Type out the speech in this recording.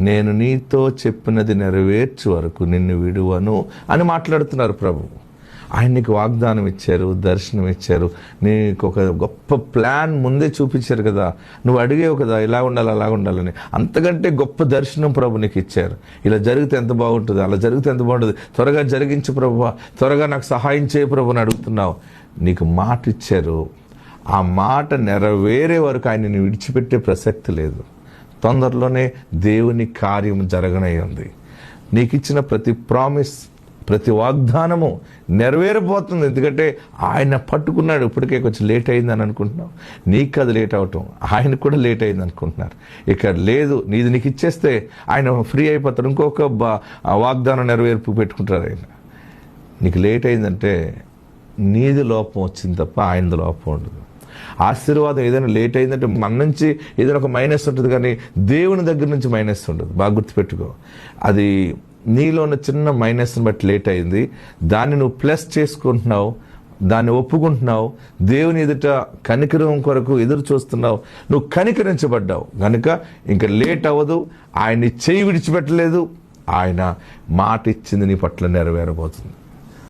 నేను నీతో చెప్పినది నెరవేర్చు వరకు నిన్ను విడువను అని మాట్లాడుతున్నారు ప్రభు. ఆయన నీకు వాగ్దానం ఇచ్చారు, దర్శనం ఇచ్చారు, నీకు ఒక గొప్ప ప్లాన్ ముందే చూపించారు కదా. నువ్వు అడిగేవు కదా ఇలా ఉండాలి అలా ఉండాలని. అంతకంటే గొప్ప దర్శనం ప్రభు నీకు ఇచ్చారు. ఇలా జరిగితే ఎంత బాగుంటుంది, అలా జరిగితే ఎంత బాగుంటుంది, త్వరగా జరిగించు ప్రభువా, త్వరగా నాకు సహాయం చేయ ప్రభు అని అడుగుతున్నావు. నీకు మాట ఇచ్చారు, ఆ మాట నెరవేరే వరకు ఆయనని విడిచిపెట్టే ప్రసక్తి లేదు. తొందరలోనే దేవుని కార్యం జరగనై ఉంది. నీకు ఇచ్చిన ప్రతి ప్రామిస్, ప్రతి వాగ్దానము నెరవేరబోతుంది. ఎందుకంటే ఆయన పట్టుకున్నాడు. ఇప్పటికే కొంచెం లేట్ అయిందని అనుకుంటున్నావు, నీకు అది లేట్ అవటం, ఆయనకు కూడా లేట్ అయింది అనుకుంటున్నారు. ఇక్కడ లేదు, నీది నీకు ఇచ్చేస్తే ఆయన ఫ్రీ అయిపోతాడు, ఇంకొక వాగ్దానం నెరవేర్పు పెట్టుకుంటారు ఆయన. నీకు లేట్ అయిందంటే నీది లోపం వచ్చింది తప్ప ఆయనది లోపం ఉండదు. ఆశీర్వాదం ఏదైనా లేట్ అయిందంటే మన నుంచి ఏదైనా ఒక మైనస్ ఉంటుంది, కానీ దేవుని దగ్గర నుంచి మైనస్ ఉండదు. బాగా గుర్తుపెట్టుకో. అది నీలో ఉన్న చిన్న మైనస్ని బట్టి లేట్ అయింది, దాన్ని నువ్వు ప్లస్ చేసుకుంటున్నావు, దాన్ని ఒప్పుకుంటున్నావు, దేవుని ఎదుట కనికరం కొరకు ఎదురు చూస్తున్నావు, నువ్వు కనికరించబడ్డావు కనుక ఇంకా లేట్ అవ్వదు. ఆయన్ని చేయి విడిచిపెట్టలేదు, ఆయన మాట ఇచ్చింది నీ పట్ల నెరవేరబోతుంది.